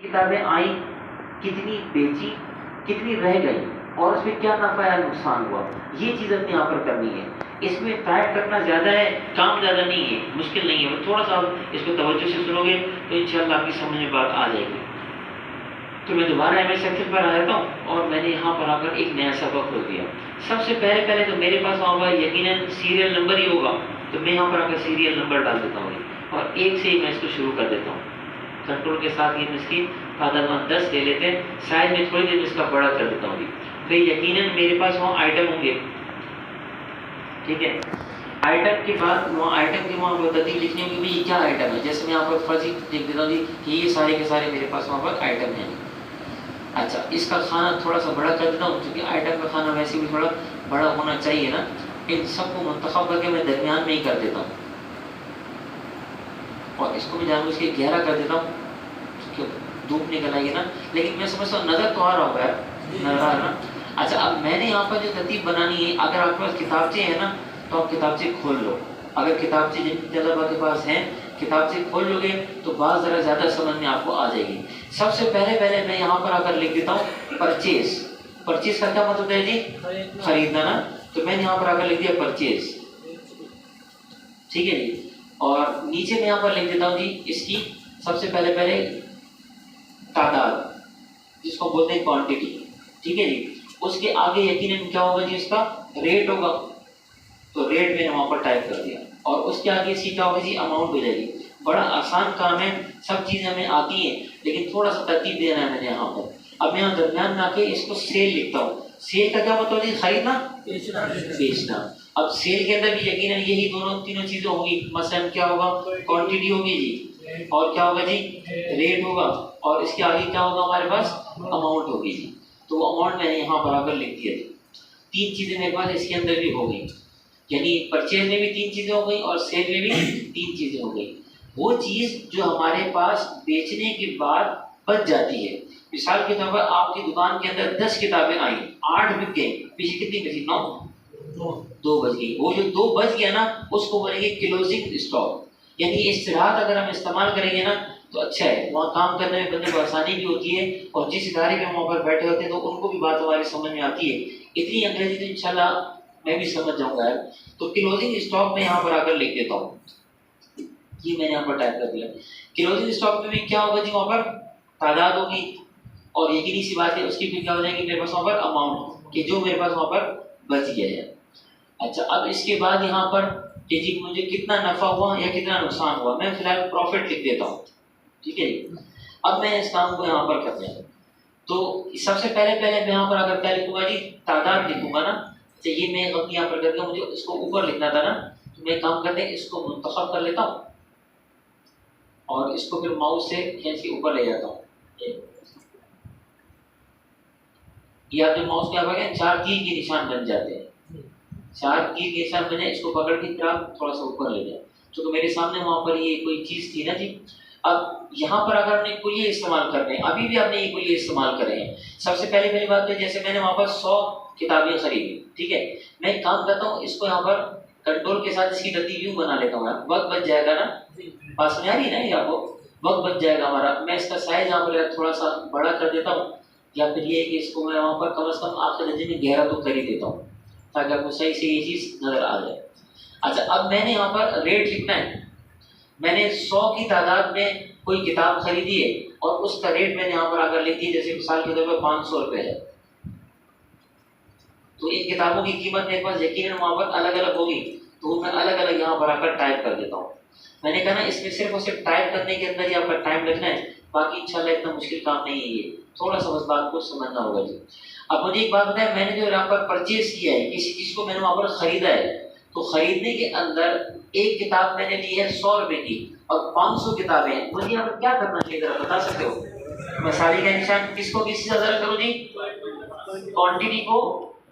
किताबें आई, कितनी बेची, कितनी रह गई और उसमें क्या नफ़ा या नुकसान हुआ, ये चीज़ अपने यहाँ पर करनी है। इसमें टाइप करना ज़्यादा है, काम ज़्यादा नहीं है, मुश्किल नहीं है। थोड़ा सा आप इसको तवज्जो से सुनोगे तो इंशाअल्लाह आपकी समझ में बात आ जाएगी। तो मैं दोबारा एमएस एक्सेल पर आ जाता हूँ और मैंने यहाँ पर आकर एक नया सबक खोल दिया। सबसे पहले तो मेरे पास होगा यकीनन सीरियल नंबर ही होगा, तो मैं यहाँ पर आकर सीरियल नंबर डाल देता हूँ और एक से ही मैं इसको शुरू कर देता हूँ। कंट्रोल के साथ ये इसकी तादाद 10 ले लेते हैं, शायद मैं थोड़ी देर में इसका बड़ा कर देता हूँ। फिर यकीनन मेरे पास वहाँ आइटम होंगे, ठीक है। आइटम के बाद वहाँ आइटम के वहाँ तरतीब लिखनी होगी भाई ये क्या आइटम है। जैसे मैं यहाँ पर फर्जी लिख देता हूँ जी कि ये सारे के सारे मेरे पास वहाँ पर आइटम हैं। अच्छा, इसका खाना थोड़ा सा बड़ा कर देता हूँ क्योंकि आइटम का खाना वैसे भी थोड़ा बड़ा होना चाहिए ना। इन सबको मुंतखब करके मैं दरमियान में ही कर देता हूँ और इसको भी जानबूझ के गहरा कर देता हूँ क्योंकि धूप निकल आएगी ना। लेकिन मैं समझता हूँ नज़र तो आ रहा होगा यार, नजर आ रहा ना। अच्छा, अब मैंने यहाँ पर जो तरतीब बनानी है, अगर आपके पास किताबचे हैं ना तो आप किताबचे खोल लो। अगर किताबचे जिन तलबा के पास हैं किताबचे खोल लोगे तो बात ज़रा ज़्यादा समझ में आपको आ जाएगी। सबसे पहले मैं यहाँ पर आकर लिख देता हूँ परचेज। परचेज का क्या मतलब है जी? खरीदना ना। तो मैंने यहाँ पर आकर लिख दिया परचेज, ठीक है जी। और नीचे मैं यहाँ पर लिख देता हूँ जी इसकी सबसे पहले तादाद, जिसको बोलते हैं क्वांटिटी, ठीक है जी। उसके आगे यकीनन क्या होगा जी, इसका रेट होगा, तो रेट मैंने वहाँ पर टाइप कर दिया और उसके आगे इसकी क्या होगी जी, अमाउंट हो जाएगी। बड़ा आसान काम है, सब चीज़ें हमें आती हैं लेकिन थोड़ा सा तरतीब देना है मैंने यहाँ पर। अब मैं यहाँ दरमियान में आके इसको सेल लिखता हूँ। सेल का क्या मतलब जी? खरीदना, बेचना। अब सेल के अंदर भी यकीनन यही तीनों चीज़ें होंगी। मसलन क्या होगा, क्वांटिटी होगी जी, और क्या होगा जी, रेट होगा, और इसके आगे क्या होगा हमारे पास, अमाउंट होगी जी। तो अमाउंट मैंने यहाँ पर आकर लिख दिया जी। तीन चीज़ें मेरे पास इसके अंदर भी हो गई, यानी परचेज में भी तीन चीज़ें हो गई और सेल में भी तीन चीज़ें हो गई। वो चीज़ जो हमारे पास बेचने के बाद बच जाती है, मिसाल के तौर पर आपकी दुकान के अंदर 10 किताबें आई, 8 बिक गई, पीछे कितनी बची? 9, 2 बच गई। वो जो 2 बच गया ना उसको बोलेंगे क्लोजिंग स्टॉक। यानी इस्तिलाहत अगर हम इस्तेमाल करेंगे ना तो अच्छा है, वहाँ काम करने में बंदे को आसानी भी होती है और जिस इदारे में वहाँ पर बैठे होते हैं तो उनको भी बात हमारी समझ में आती है। इतनी अंग्रेजी तो इंशाल्लाह मैं भी समझ जाऊंगा यार। तो क्लोजिंग स्टॉक में यहाँ पर आकर लिख देता हूँ, ये मैंने यहाँ पर टाइप कर दिया। क्लोजिंग स्टॉक में भी क्या होगा जी, वहाँ पर तादाद होगी और यकीनी सी बात है उसकी फिर क्या हो जाएगी मेरे पास वहाँ पर अमाउंट, कि जो मेरे पास वहाँ पर बच गया है। अच्छा, अब इसके बाद यहाँ पर कि जी मुझे कितना नफा हुआ या कितना नुकसान हुआ, मैं फिलहाल प्रॉफिट लिख देता हूँ, ठीक है। अब मैं इस काम को यहाँ पर करते हैं तो सबसे पहले मैं यहाँ पर अगर क्या लिखूंगा जी, तादाद लिखूंगा ना। अच्छा, ये मैं अपनी यहाँ पर करके मुझे इसको ऊपर लिखना था ना, तो मैं काम करते हैं इसको मुंतखब कर लेता हूँ और इसको फिर माउस से खींच के ऊपर ले जाता हूँ। ये आपके माउस के आगे 4 तीर के निशान बन जाते हैं, 4 तीर के निशान बने, इसको पकड़ के फिर आप थोड़ा सा ऊपर ले जाए। तो मेरे सामने वहाँ पर ये कोई चीज़ थी ना जी। अब यहाँ पर अगर हमने कुल्ले इस्तेमाल कर रहे हैं, अभी भी आपने ये कुल्ले इस्तेमाल कर रहे हैं। सबसे पहली बात तो जैसे मैंने वहाँ पर 100 किताबें खरीदी, ठीक है। मैं एक काम करता हूँ, इसको यहाँ पर कंट्रोल के साथ इसकी तरतीब यूँ बना लेता हूँ, वक्त बच जाएगा ना, पास में आ रही है ना ये आपको, वक्त बच जाएगा हमारा। मैं इसका साइज यहाँ पर थोड़ा सा बड़ा कर देता हूँ, या फिर ये कि इसको मैं वहाँ पर कम से कम आपके नजर में गहरा तो कर ही देता हूँ ताकि आपको सही से ये चीज़ नज़र आ जाए। अच्छा, अब मैंने यहाँ पर रेट लिखना है। मैंने 100 की तादाद में कोई किताब खरीदी है और उसका रेट मैंने यहाँ पर आकर लिख दी, जैसे मिसाल के तौर पर 500 रुपये है। तो इन किताबों की कीमत मेरे पास यकीनन वहाँ पर अलग अलग होगी, तो मैं अलग अलग यहाँ पर आकर टाइप कर देता हूँ। मैंने कहा ना इसमें सिर्फ और सिर्फ टाइप करने के अंदर ही आपका टाइम लगना है, बाकी इंशाल्लाह इतना मुश्किल काम नहीं है, ये थोड़ा सा बस बात को समझना होगा जी। अब मुझे एक बात बताया, मैंने जो यहाँ पर परचेज किया है, किसी चीज़ को मैंने वहाँ पर खरीदा है, तो खरीदने के अंदर एक किताब मैंने ली है 100 रुपये की और 500 किताबें हैं। मुझे यहाँ पर क्या करना चाहिए जरा बता सकते हो? मैं सारी का निशान किसको किससे ज़रा करूँ जी, क्वांटिटी को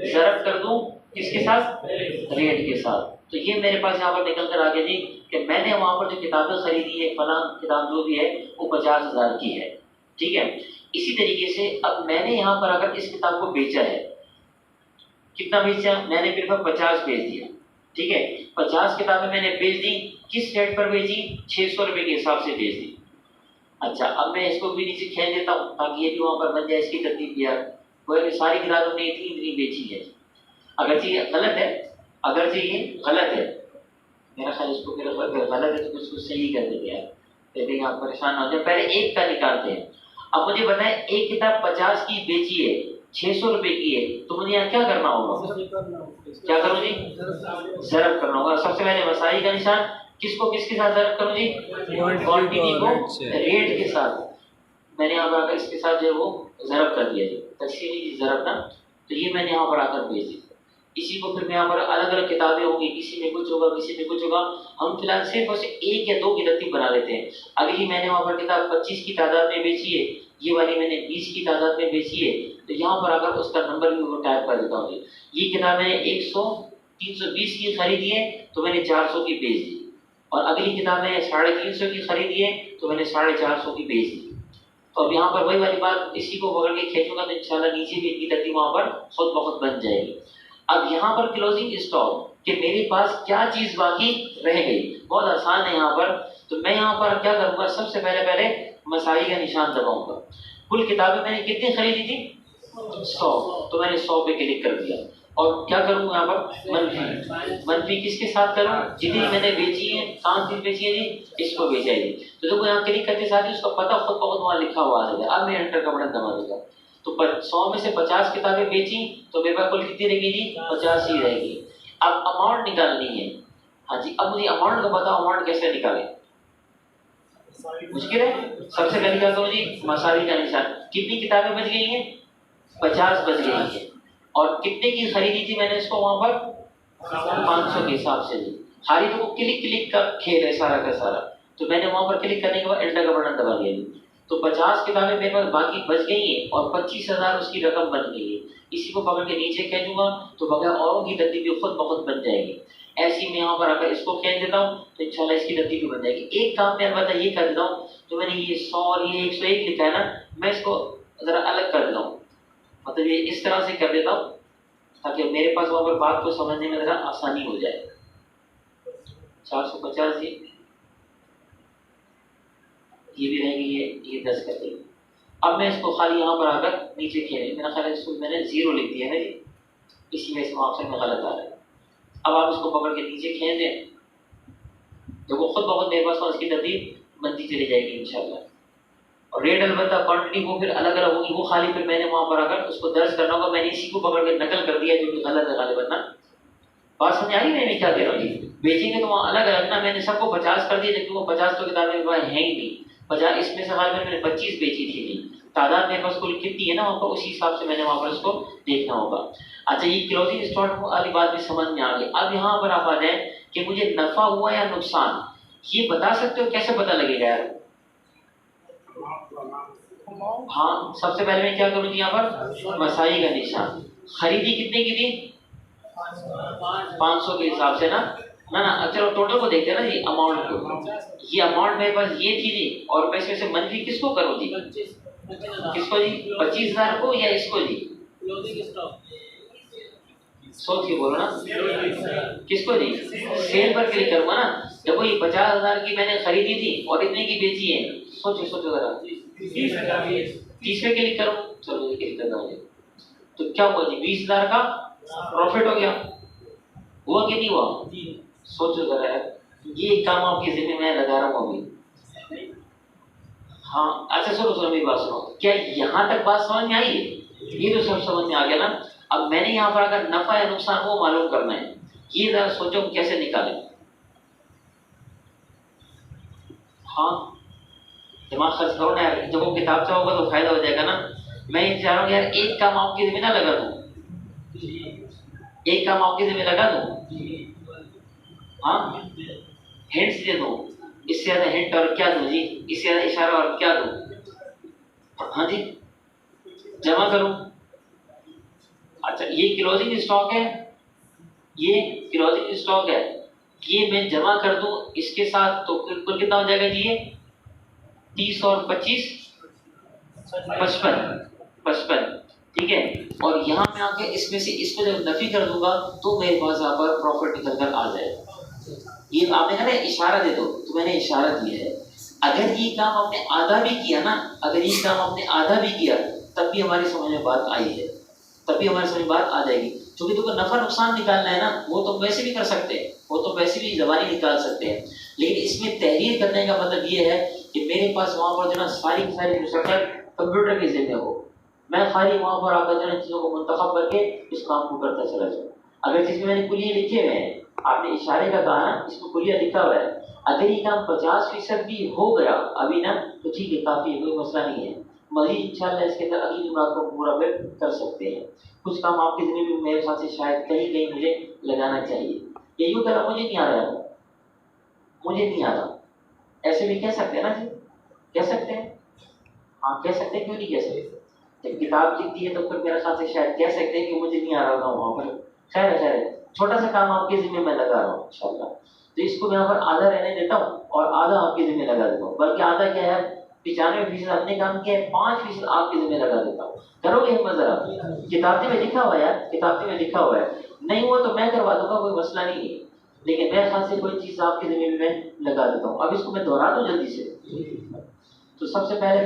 ज़रब कर दूँ किसके साथ, रेट के साथ। तो ये मेरे पास यहाँ पर निकल कर आ गया जी कि मैंने वहाँ पर जो किताबें खरीदी है, फलां किताब जो भी है वो 50,000 की है, ठीक है। इसी तरीके से अब मैंने यहाँ पर अगर इस किताब को बेचा है, कितना बेचा, मैंने फिर 50 बेच दिया, ठीक है। 50 किताबें मैंने बेच दी, किस रेट पर बेची, 600 रुपये के हिसाब से बेच दी। अच्छा अब मैं इसको भी नीचे खींच देता हूँ ताकि ये भी वहां पर बन जाए इसकी तरतीब यार। वो सारी किताब हमने इतनी इतनी बेची है, अगरचे ये गलत है, अगरचे ये गलत है, मेरा ख्याल इसको फिर गलत है तो कुछ कुछ सही कर देंगे यार, लेकिन आप परेशान ना हो जाए। पहले एक का निकालते हैं। अब मुझे बताएं एक किताब 50 की बेची है, 600 रुपए की है, तो मुझे यहाँ क्या करना होगा? क्या करूँ जी? ज़रब करना होगा। सबसे पहले मसाई का निशान, किसको किसके साथ ज़रब करूँ जी? क्वांटिटी को रेट के साथ। मैंने यहाँ पर आकर इसके साथ जो है वो ज़रब कर दिया जी, तकसीमी ज़रब ना, तो ये मैंने यहाँ पर आकर भेज दिया। इसी को फिर मैं यहाँ पर अलग अलग किताबें होंगी, किसी में कुछ होगा किसी में कुछ होगा, हम फिलहाल सिर्फ उसे एक या दो की तरतीब बना लेते हैं। अगली मैंने वहाँ पर किताब 25 की तादाद में बेची है, ये वाली मैंने 20 की तादाद में बेची है, तो यहाँ पर आकर उसका नंबर भी वो टाइप कर देता हूँ। ये किताब मैंने 320 की खरीदी है तो मैंने 400 की बेच दी, और अगली किताब मैंने 350 की खरीदी है तो मैंने 450 की बेच दी। तो अब यहाँ पर वही वाली बात, इसी को पकड़ के खींचूंगा तो इंशाल्लाह नीचे भी इतनी तरतीब वहाँ पर खुद ब खुद बन जाएगी। अब यहाँ पर क्लोजिंग स्टॉक कि मेरे पास क्या चीज बाकी रह गई, बहुत आसान है यहाँ पर। तो मैं यहाँ पर क्या करूँगा, सबसे पहले मसाई का निशान दबाऊंगा। कुल किताबें मैंने कितनी खरीदी थी? 100, तो मैंने 100 पे क्लिक कर दिया। और क्या करूँ यहाँ पर? मनफी किसके साथ करूँ? जितनी मैंने बेची है, कहाँ चीज बेची है जी? इसको बेचा है जी। तो देखो यहाँ क्लिक करते साथ ही उसका पता खुद ब खुद वहाँ लिखा हुआ आ जाएगा। अब मैं एंटर का बटन दबा दूंगा तो 100 में से 50 किताबें बेची तो मेरे पास कुल कितनी रहेगी जी? 50 ही रहेगी। अब अमाउंट निकालनी है। हाँ जी, अब मुझे अमाउंट का बताओ, अमाउंट कैसे निकालें? मुश्किल है। सबसे पहले क्या करो जी? मसावी का निशान। कितनी किताबें बच गई हैं? 50 बच गई हैं। और कितने की खरीदी थी मैंने इसको वहां पर? 500 के हिसाब से जी। खाली तो क्लिक क्लिक का खेल है सारा का सारा। तो मैंने वहां पर क्लिक करने के बाद एंटर का बटन दबा दिया जी। तो 50 किताबें मेरे पास बाकी बच गई हैं और 25,000 उसकी रकम बन गई है। इसी को पकड़ के नीचे खींचूंगा तो बगैर औरों की तरतीब भी खुद ब खुद बन जाएगी। ऐसी मैं यहाँ पर अगर इसको खींच देता हूँ तो इंशाल्लाह इसकी तरतीब भी बन जाएगी। एक काम मैं अलबत्ता ये कर देता हूँ, तो मैंने ये 100 और ये 101 लिखा है ना, मैं इसको जरा अलग कर देता हूँ, मतलब ये इस तरह से कर देता हूँ ताकि मेरे पास वहां पर बात को समझने में जरा आसानी हो जाए। 450 ये भी रहेगी, ये 10 कर देंगे। अब मैं इसको खाली यहाँ पर आकर नीचे खेले, मेरा ख्याल है इसको मैंने 0 लिख दिया है जी, इसी में इसका ऑप्शन में गलत आ रहा है। अब आप इसको पकड़ के नीचे खींच दें तो वो खुद बहुत मेरे पास इसकी तरतीब बनती चली जाएगी इंशाल्लाह। और रेट अलबत्ता क्वांटिटी वो फिर अलग अलग होगी, वो खाली फिर मैंने वहां पर आकर उसको दर्ज करना होगा। मैंने इसी को पकड़ के नकल कर दिया जो कि गलत है गालिबन ना। बात समझ आ रही है मैं क्या कह रहा हूँ? बेचेंगे तो वहाँ अलग अलग ना, मैंने सबको 50 कर दिया जबकि वो 50 तो किताबें मेरे पास है ही नहीं। 50 इसमें से हाल में मैंने 25 बेची थी नहीं, तादाद मेरे पास कुल कितनी है ना वहाँ पर, उसी हिसाब से मैंने वहाँ पर उसको देखना होगा। अच्छा, ये क्लोजिंग स्टॉक वाली बात भी समझ में आ गई। अब यहाँ पर आप आ जाए कि मुझे नफा हुआ या नुकसान, ये बता सकते हो? कैसे पता लगेगा यार? हाँ, सबसे पहले मैं क्या करूँगी यहाँ पर? मसाई का निशान। खरीदी कितने की थी? 500 के हिसाब से ना ना ना। चलो टोटल को देखते हैं ना जी, अमाउंट को। ये अमाउंट मेरे पास ये थी जी, और मैं इसमें से मनफी किसको करूँ जी? किसको जी? 25,000 को या इसको जी? सोच के बोलो ना, किसको जी? सेल पर क्लिक करूंगा ना। देखो ये 50,000 की मैंने खरीदी थी और इतने की बेची है। सोचो सोचो जरा, 30 पे क्लिक करो, चलो ये क्लिक करना है तो क्या हुआ जी? 20,000 का प्रॉफिट हो गया। हुआ कि नहीं हुआ? सोचो जरा यार, ये काम आपकी जिम्मे मैं लगा रहा हूँ अभी। हाँ अच्छा, सुनो मेरी बात सुनो, क्या यहाँ तक बात समझ में आई है? ये तो सब समझ में आ गया ना। अब मैंने यहाँ पर अगर नफा या नुकसान वो मालूम करना है, ये जरा सोचो कैसे निकालें। हाँ, दिमाग खर्च करो ना यार, जब वो किताब से होगा तो फायदा हो जाएगा ना। मैं ये चाह रहा हूँ यार, एक काम आपकी जिम्मे ना लगा दूँ, एक काम आपकी जिम्मे लगा दूँ। हाँ, हिंट्स दे दूँ, इससे ज्यादा हिंट और क्या दूँ जी? इससे ज्यादा इशारा और क्या दूँ? हाँ जी, जमा करूँ। अच्छा, ये क्लोजिंग स्टॉक है, ये क्लोजिंग स्टॉक है, ये मैं जमा कर दूं इसके साथ तो कुल कितना हो जाएगा जी? ये 30 और 25 55, ठीक है। और यहाँ में आके इसमें से इसको जब नफी कर दूंगा तो मेरे पास यहाँ पर प्रॉफिट निकल कर आ जाएगा। ये आपने कहा ना इशारा दे दो, तो मैंने इशारा दिया है। अगर ये काम आपने आधा भी किया ना, अगर ये काम आपने आधा भी किया, तब भी हमारी समझ में बात आई है, तब भी हमारी समझ में बात आ जाएगी। क्योंकि तुमको नफा नुकसान निकालना है ना, वो तो वैसे भी कर सकते हैं, वो तो वैसे भी जबानी निकाल सकते हैं। लेकिन इसमें तहरीर करने का मतलब ये है कि मेरे पास वहां पर जो ना सारी की सारी मुशक्कत कंप्यूटर के ज़िम्मे हो, मैं खाली वहां पर आकर जो चीज़ों को मुंतखब करके इस काम को करता चला जाऊँ। अगर जिसमें मैंने कुलिये लिखे हुए हैं, आपने इशारे का कहा ना, इसमें कुलिया लिखा हुआ है, अगर ये काम 50% भी हो गया अभी ना, तो ठीक है, काफ़ी है, कोई मसला नहीं है। मज़ीद इंशाअल्लाह इसके अंदर अगली जुमरात को पूरा कर सकते हैं। कुछ काम आपके ज़िम्मे भी मेरे ख्याल से शायद कहीं कहीं मुझे लगाना चाहिए। ये यूँ कह रहा मुझे नहीं आ रहा है, मुझे नहीं आ रहा, ऐसे भी कह सकते हैं ना जी, कह सकते हैं, हाँ कह सकते हैं, क्यों नहीं कह सकते? जब किताब लिखती है तो फिर मेरे ख्याल से शायद कह सकते हैं कि मुझे नहीं आ रहा होगा वहाँ पर। खैर है, खैर है, छोटा सा काम आपके ज़िम्मे मैं लगा रहा हूँ इंशाअल्लाह। तो इसको मैं यहाँ पर आधा रहने देता हूँ और आधा आपके ज़िम्मे लगा देता हूँ, बल्कि आधा क्या है, 95% अपने काम किया है, 5% आपके ज़िम्मे लगा देता हूँ। करोगे हिम्मत ज़रा? किताबी में लिखा हुआ है यार, किताबी में लिखा हुआ है, नहीं हुआ तो मैं करवा दूंगा, कोई मसला नहीं है। लेकिन मेरे ख्याल से कोई चीज़ आपके ज़िम्मे में मैं लगा देता हूँ। अब इसको मैं दोहरा दूँ जल्दी से। तो सबसे पहले